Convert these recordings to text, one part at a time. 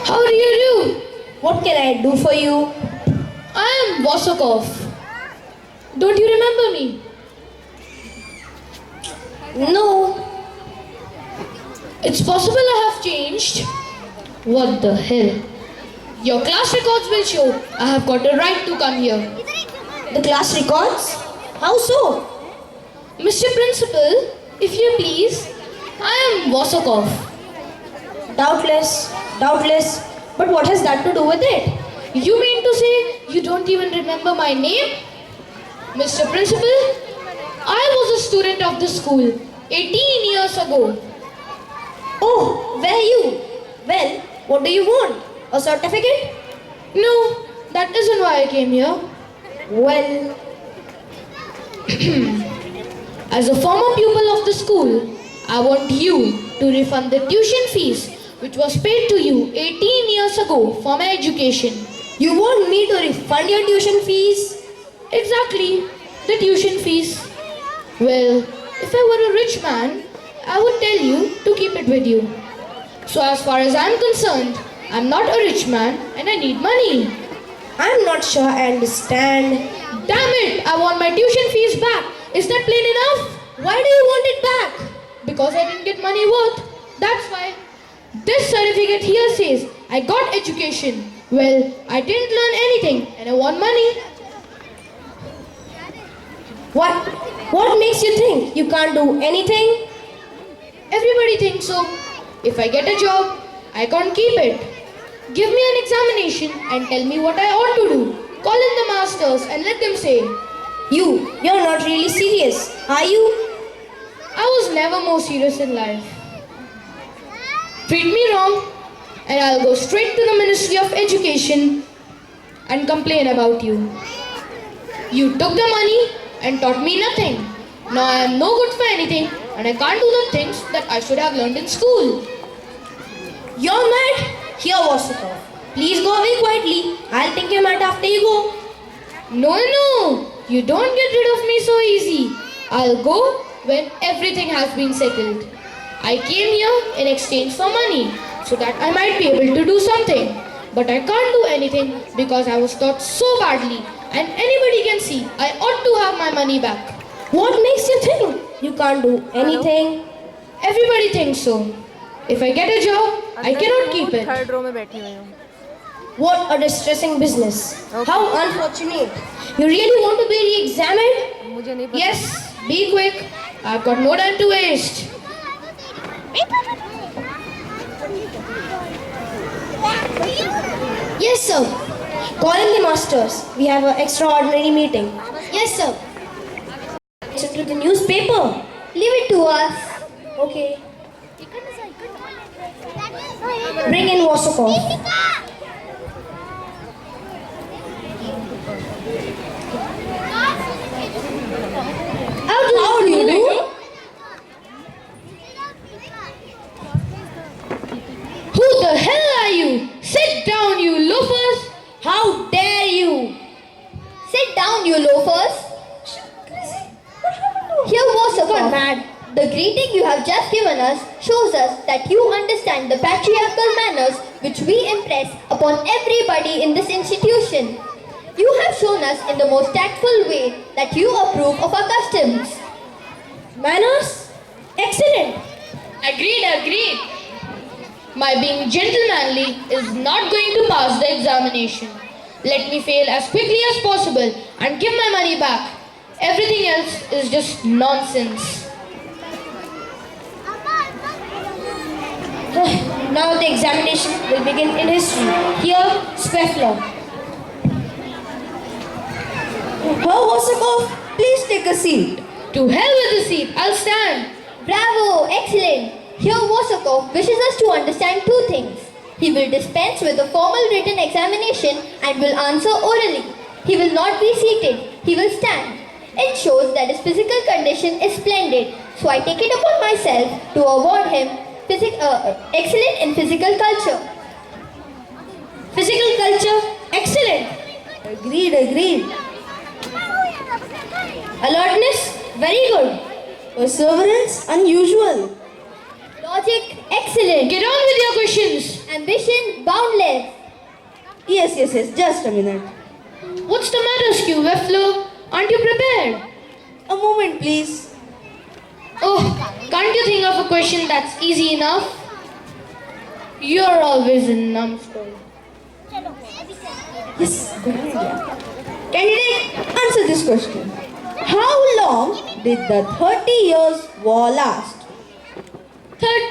How do you do? What can I do for you? I am Vosokov. Don't you remember me? No. It's possible I have changed. What the hell? Your class records will show I have got a right to come here. The class records? How so? Mr. Principal, if you please, I am Vosokov. Doubtless. But what has that to do with it? You mean to say you don't even remember my name? Mr. Principal, I was a student of this school 18 years ago. Oh, were you? Well, what do you want? A certificate? No, that isn't why I came here. Well, As a former pupil of the school, I want you to refund the tuition fees which was paid to you 18 years ago for my education. you want me to refund your tuition fees? Exactly, the tuition fees. Well, if I were a rich man, I would tell you to keep it with you. So as far as I'm concerned, I'm not a rich man and I need money. I'm not sure I understand. Damn it, I want my tuition fees back. Is that plain enough? Why do you want it back? Because I didn't get money worth. That's why. This certificate here says I got education. Well, I didn't learn anything and I want money. What? What makes you think you can't do anything? Everybody thinks so. If I get a job, I can't keep it. Give me an examination and tell me what I ought to do. Call in the masters and let them say, You're not really serious, are you? I was never more serious in life. Treat me wrong and I'll go straight to the Ministry of Education and complain about you. You took the money and taught me nothing. Now I am no good for anything and I can't do the things that I should have learned in school. You're mad? Here, Vosokov. Please go away quietly. I'll think you're mad after you go. No, you don't get rid of me so easy. I'll go when everything has been settled. I came here in exchange for money so that I might be able to do something. But I can't do anything because I was taught so badly and anybody can see I ought to have my money back. What makes you think you can't do anything? Everybody thinks so. If I get a job, I cannot keep it. Third row में बैठी हुई हूँ. What a distressing business. Okay. How unfortunate. You really want to be re-examined? मुझे नहीं पता. Yes, be quick. I've got no time to waste. Yes, sir. Call in the masters. We have an extraordinary meeting. Yes, sir. Listen to the newspaper. Leave it to us. Okay. Bring in Vosokov. How do you do? Who the hell are you? Sit down, you loafers. How dare you? Sit down, you loafers. Here was a Gone mad. The greeting you have just given us shows us that you understand the patriarchal manners which we impress upon everybody in this institution. You have shown us in the most tactful way that you approve of our customs. Manners? Excellent. Agreed. My being gentlemanly is not going to pass the examination. Let me fail as quickly as possible and give my money back. Everything else is just nonsense. Now the examination will begin in history. Here, Sveflov. Vosokov, please take a seat. To hell with the seat, I'll stand. Bravo, excellent. Here Vosokov wishes us to understand two things. He will dispense with the formal written examination and will answer orally. He will not be seated, he will stand. It shows that his physical condition is splendid, so I take it upon myself to award him excellent in physical culture. Physical culture? Excellent. Agreed. Alertness? Very good. Perseverance, unusual. Logic, excellent. Get on with your questions. And ambition boundless. Yes, just a minute. What's the matter, Skew Weffler? Aren't you prepared? A moment, please. Oh, can't you think of a question that's easy enough? You're always a numbskull. Yes, good idea. Candidate, answer this question. How long did the 30 years war last? Third,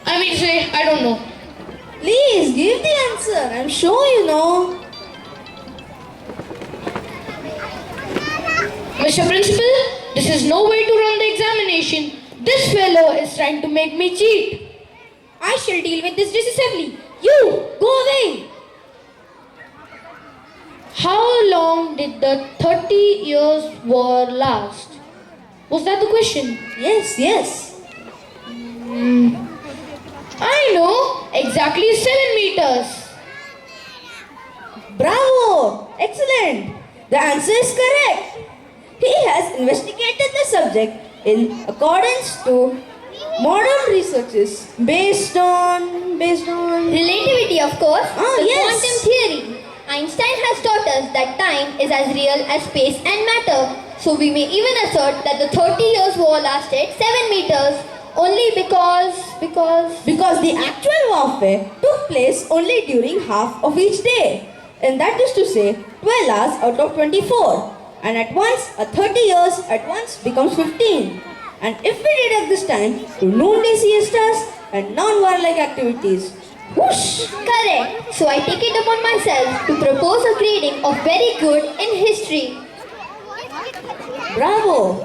I don't know. Please give the answer. I'm sure you know. Mr. Principal, this is no way to run the examination. This fellow is trying to make me cheat. I shall deal with this decisively. You, go away. How long did the 30 years war last? Was that the question? Yes. I know, exactly 7 meters. Bravo! Excellent! The answer is correct. He has investigated the subject in accordance to modern researches based on Relativity, of course. The yes. quantum theory. Einstein has taught us that time is as real as space and matter. So we may even assert that the 30 years war lasted 7 meters only because the actual warfare took place only during half of each day, and that is to say 12 hours out of 24. And at once, a 30 years at once becomes 15. And if we deduct this time to noonday siestas and non-warlike activities, whoosh! Correct. So I take it upon myself to propose a grading of very good in history. Bravo!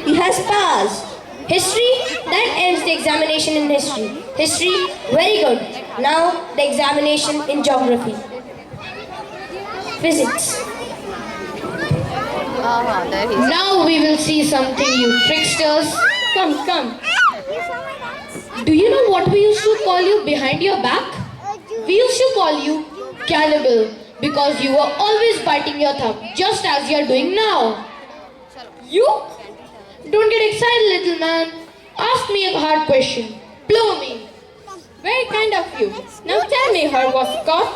He has passed. History, that ends the examination in history. History, very good. Now the examination in geography. Physics. Now we will see something, you tricksters. Come. Do you know what we used to call you behind your back? We used to call you cannibal because you were always biting your thumb, just as you're doing now. You? Don't get excited, little man. Ask me a hard question. Blow me. Very kind of you. Now tell me, Horwoscott,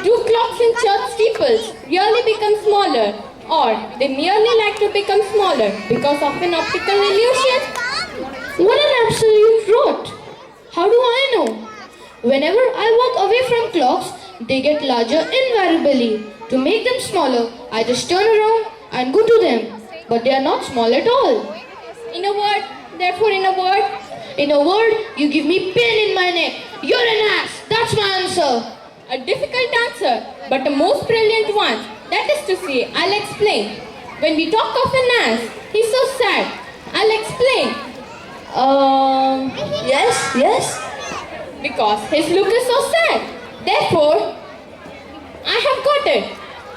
do clocks in church steeples really become smaller, or they merely like to become smaller because of an optical illusion? What an absolute rot. How do I know? Whenever I walk away from clocks, they get larger invariably. To make them smaller, I just turn around and go to them. But they are not small at all. In a word, you give me pain in my neck. You're an ass. That's my answer. a difficult answer, but a most brilliant one. That is to say, I'll explain. When we talk of an ass, he's so sad. I'll explain. Yes. Because his look is so sad. Therefore, I have got it.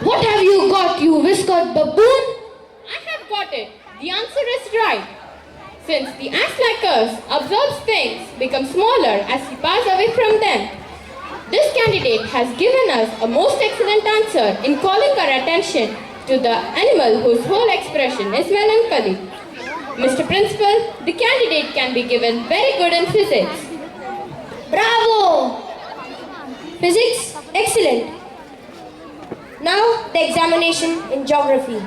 What have you got, you whiskered baboon? I have got it. The answer is right. Since the ass like us observes things become smaller as he passes away from them. This candidate has given us a most excellent answer in calling our attention to the animal whose whole expression is melancholy. Mr. Principal, the candidate can be given very good in physics. Bravo! Physics, excellent. Now the examination in geography.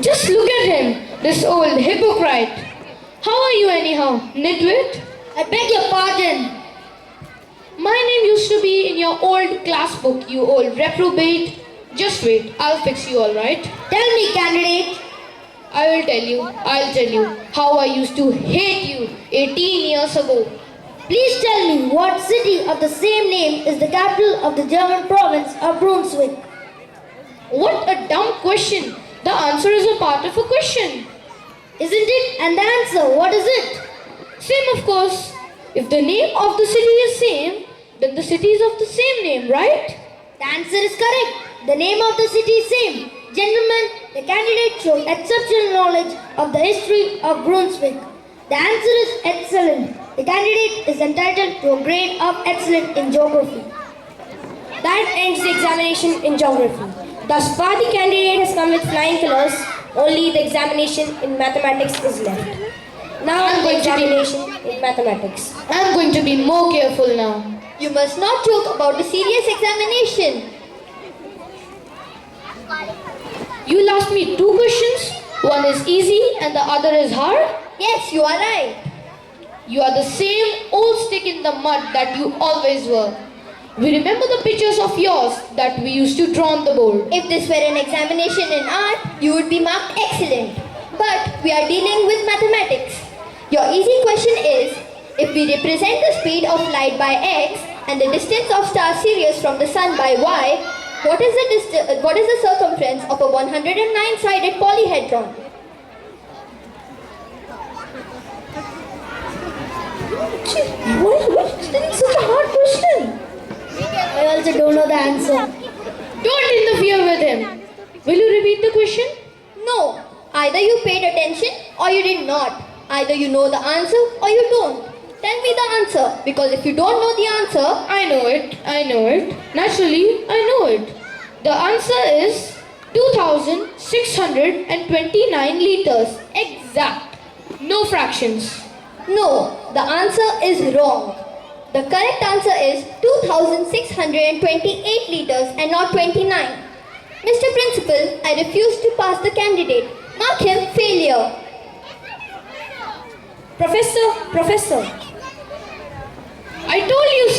Just look at him, this old hypocrite. How are you anyhow, nitwit? I beg your pardon. My name used to be in your old class book, you old reprobate. Just wait, I'll fix you all right. Tell me, candidate. I'll tell you how I used to hate you 18 years ago. Please tell me what city of the same name is the capital of the German province of Brunswick. What a dumb question. The answer is a part of a question. Isn't it? And the answer, what is it? Same, of course. If the name of the city is same, then the city is of the same name, right? The answer is correct. The name of the city is same. Gentlemen, the candidate showed exceptional knowledge of the history of Brunswick. The answer is excellent. The candidate is entitled to a grade of excellent in geography. That ends the examination in geography. Thus far the candidate has come with flying colors. Only the examination in mathematics is left. Now I'm the going to be- examination in mathematics. I'm going to be more careful now. You must not joke about the serious examination. You'll ask me two questions. One is easy and the other is hard. Yes, you are right. You are the same old stick in the mud that you always were. We remember the pictures of yours that we used to draw on the board. If this were an examination in art, you would be marked excellent. But we are dealing with mathematics. Your easy question is, if we represent the speed of light by x and the distance of star Sirius from the sun by y, what is the circumference of a 109-sided polyhedron? Why is it such a hard question? I also don't know the answer. Don't interfere with him. Will you repeat the question? No. Either you paid attention or you did not. Either you know the answer or you don't. Tell me the answer, because if you don't know the answer, I know it. Naturally, I know it. The answer is 2,629 liters. Exact. No fractions. no, the answer is wrong. The correct answer is 2,628 liters and not 29. Mr. Principal, I refuse to pass the candidate. Mark him failure. Professor. I told you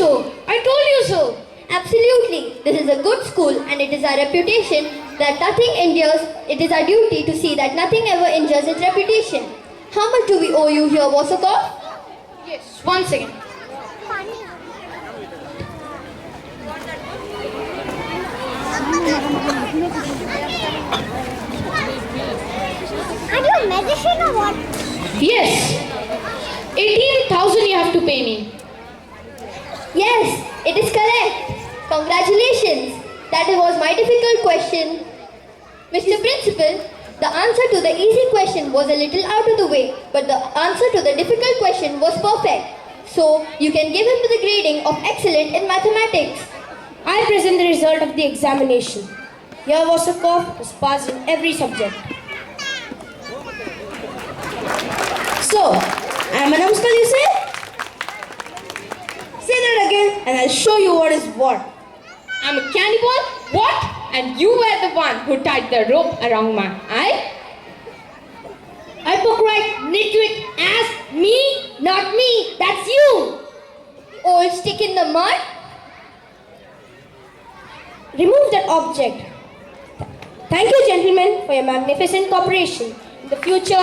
so. Absolutely. This is a good school and it is our reputation that nothing injures. It is our duty to see that nothing ever injures its reputation. How much do we owe you here, Wasakov? Yes, 1 second. Are you a magician or what? Yes. 18,000 you have to pay me. Yes, it is correct. Congratulations. That was my difficult question. Mr. Principal, the answer to the easy question was a little out of the way, but the answer to the difficult question was perfect. So, you can give him the grading of excellent in mathematics. I present the result of the examination. Here Wasakov was passed in every subject. So, I'm a numbskull, you say? Say that again and I'll show you what is what. I'm a candy ball? What? And you were the one who tied the rope around my eye? Hypocrite, nitwit, ass, me, not me, that's you. Old stick in the mud? Remove that object. Thank you, gentlemen, for your magnificent cooperation. In the future,